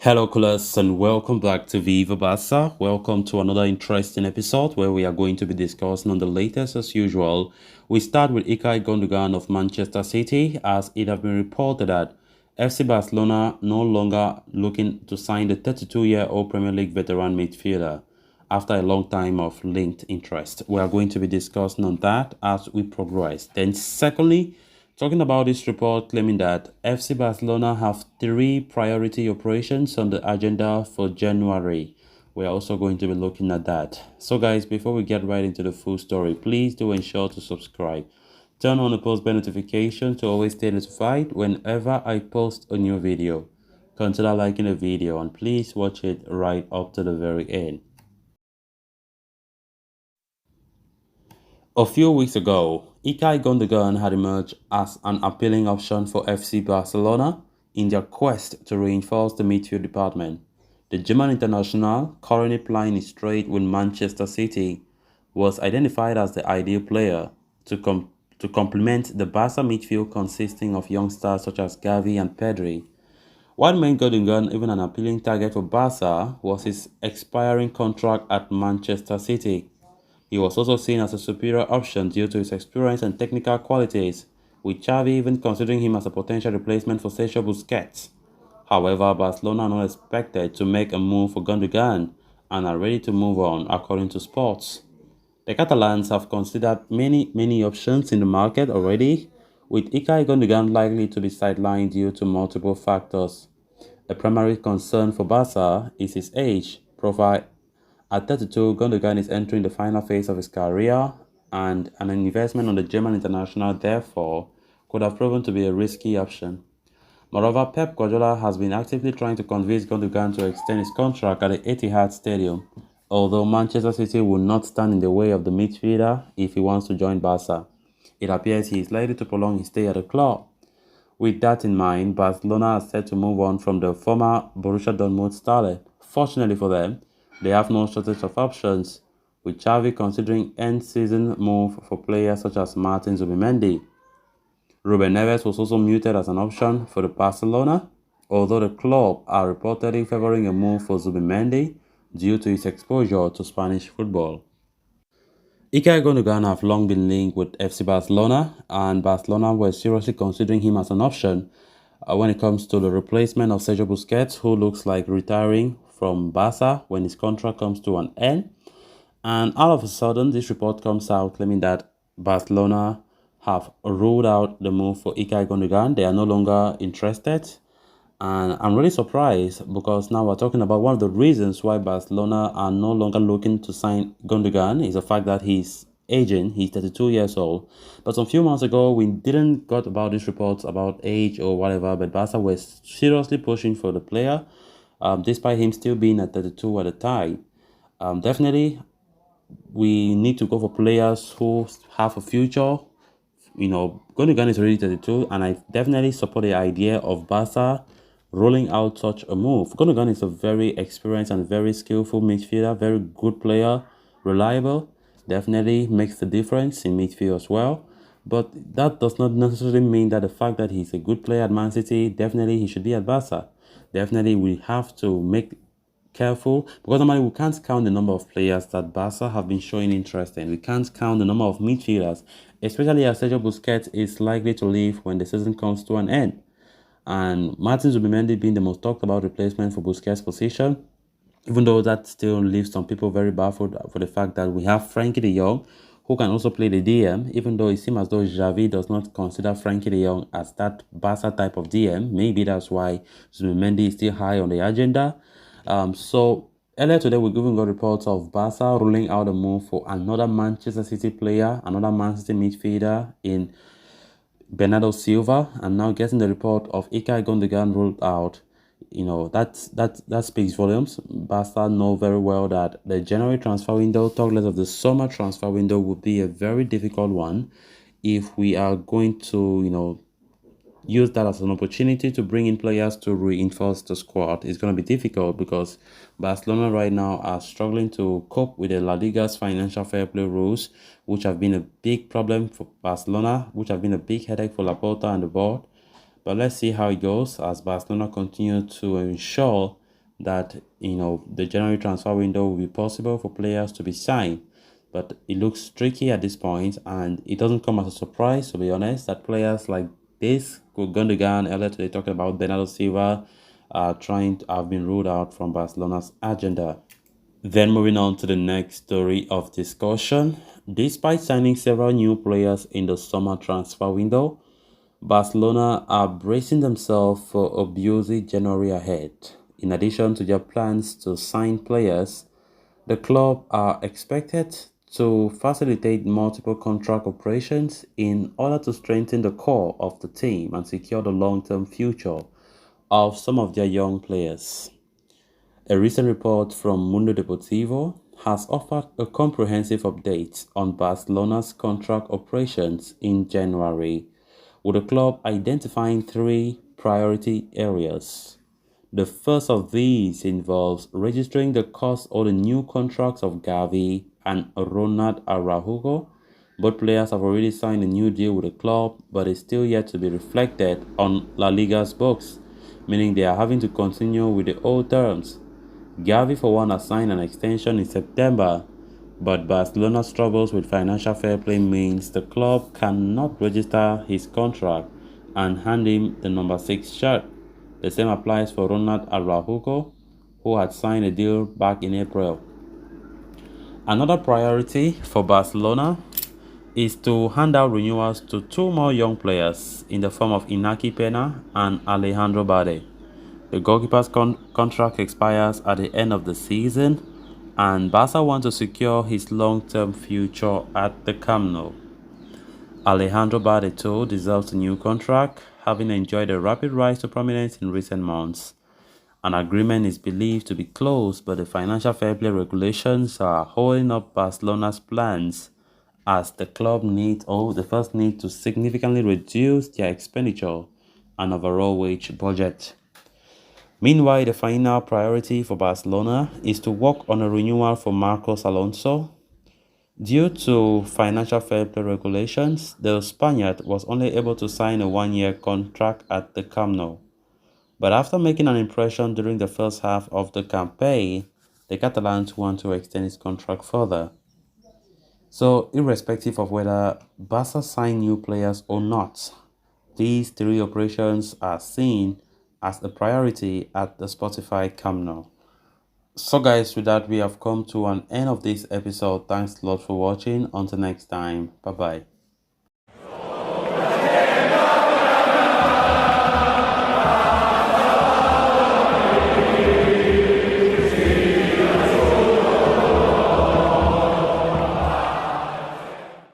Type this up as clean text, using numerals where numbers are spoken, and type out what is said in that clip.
Hello, class, and welcome back to Viva Barca. Welcome to another interesting episode where we are going to be discussing on the latest as usual. We start with Ilkay Gondugan of Manchester City, as it has been reported that FC Barcelona no longer looking to sign the 32-year-old Premier League veteran midfielder after a long time of linked interest. We are going to be discussing on that as we progress. Then, secondly, talking about this report claiming that FC Barcelona have three priority operations on the agenda for January. We're also going to be looking at that. So guys, before we get right into the full story, please do ensure to subscribe. Turn on the post bell notification to always stay notified whenever I post a new video. Consider liking the video and please watch it right up to the very end. A few weeks ago, Ilkay Gondugan had emerged as an appealing option for FC Barcelona in their quest to reinforce the midfield department. The German international, currently plying his trade with Manchester City, was identified as the ideal player to complement the Barca midfield consisting of youngsters such as Gavi and Pedri. What made Gondugan even an appealing target for Barca was his expiring contract at Manchester City. He was also seen as a superior option due to his experience and technical qualities, with Xavi even considering him as a potential replacement for Sergio Busquets. However, Barcelona are not expected to make a move for Gundogan and are ready to move on, according to Sports. The Catalans have considered many options in the market already, with Ilkay Gundogan likely to be sidelined due to multiple factors. A primary concern for Barca is his age profile. At 32, Gondogan is entering the final phase of his career, and an investment on the German international, therefore, could have proven to be a risky option. Moreover, Pep Guardiola has been actively trying to convince Gondogan to extend his contract at the Etihad Stadium, although Manchester City will not stand in the way of the midfielder if he wants to join Barca. It appears he is likely to prolong his stay at the club. With that in mind, Barcelona are set to move on from the former Borussia Dortmund starlet. Fortunately for them, they have no shortage of options, with Xavi considering end-season move for players such as Martin Zubimendi. Ruben Neves was also muted as an option for the Barcelona, although the club are reportedly favoring a move for Zubimendi due to his exposure to Spanish football. Ilkay Gondogan have long been linked with FC Barcelona, and Barcelona were seriously considering him as an option when it comes to the replacement of Sergio Busquets, who looks like retiring from Barca when his contract comes to an end. And all of a sudden, this report comes out claiming that Barcelona have ruled out the move for Ilkay Gondogan. They are no longer interested. And I'm really surprised because now we're talking about one of the reasons why Barcelona are no longer looking to sign Gundogan is the fact that he's aging. He's 32 years old. But some few months ago, we didn't got about these reports about age or whatever, but Barca was seriously pushing for the player, despite him still being at 32 at the time. Definitely, we need to go for players who have a future. Gundogan is already 32, and I definitely support the idea of Barca rolling out such a move. Gundogan is a very experienced and very skillful midfielder, very good player, reliable, definitely makes the difference in midfield as well. But that does not necessarily mean that the fact that he's a good player at Man City, definitely he should be at Barca. Definitely we have to make careful because normally we can't count the number of players that Barca have been showing interest in. We can't count the number of midfielders, especially as Sergio Busquets is likely to leave when the season comes to an end. And Martin Zubimendi being the most talked about replacement for Busquets' position, even though that still leaves some people very baffled for the fact that we have Frankie de Jong, who can also play the DM, even though it seems as though Xavi does not consider Frankie de Jong as that Barca type of DM. Maybe that's why Zubimendi is still high on the agenda. So earlier today, we even got reports of Barca ruling out a move for another Manchester City player, another Man City midfielder in Bernardo Silva, and now getting the report of Ilkay Gondogan ruled out. That speaks volumes. Barca know very well that the January transfer window, talk less of the summer transfer window, would be a very difficult one if we are going to use that as an opportunity to bring in players to reinforce the squad. It's going to be difficult because Barcelona right now are struggling to cope with the La Liga's financial fair play rules, which have been a big problem for Barcelona, which have been a big headache for Laporta and the board. But let's see how it goes as Barcelona continue to ensure that the January transfer window will be possible for players to be signed. But it looks tricky at this point, and it doesn't come as a surprise, to be honest, that players like this, Gundogan, earlier today talking about Bernardo Silva, trying to have been ruled out from Barcelona's agenda. Then moving on to the next story of discussion. Despite signing several new players in the summer transfer window, Barcelona are bracing themselves for a busy January ahead. In addition to their plans to sign players, the club are expected to facilitate multiple contract operations in order to strengthen the core of the team and secure the long-term future of some of their young players. A recent report from Mundo Deportivo has offered a comprehensive update on Barcelona's contract operations in January, with the club identifying three priority areas. The first of these involves registering the cost of the new contracts of Gavi and Ronald Araujo. Both players have already signed a new deal with the club, but it's still yet to be reflected on La Liga's books, meaning they are having to continue with the old terms. Gavi, for one, has signed an extension in September, but Barcelona's troubles with financial fair play means the club cannot register his contract and hand him the number 6 shirt. The same applies for Ronald Araujo, who had signed a deal back in April. Another priority for Barcelona is to hand out renewals to two more young players in the form of Inaki Pena and Alejandro Bade. The goalkeeper's contract expires at the end of the season, and Barca want to secure his long-term future at the Camp Nou. Alejandro Bade too deserves a new contract, having enjoyed a rapid rise to prominence in recent months. An agreement is believed to be close, but the financial fair play regulations are holding up Barcelona's plans, as the club the first need to significantly reduce their expenditure and overall wage budget. Meanwhile, the final priority for Barcelona is to work on a renewal for Marcos Alonso. Due to financial fair play regulations, the Spaniard was only able to sign a one-year contract at the Camp Nou. But after making an impression during the first half of the campaign, the Catalans want to extend his contract further. So, irrespective of whether Barca sign new players or not, these three operations are seen as a priority at the Spotify Camp Nou. So guys, with that we have come to an end of this episode. Thanks a lot for watching. Until next time, bye bye.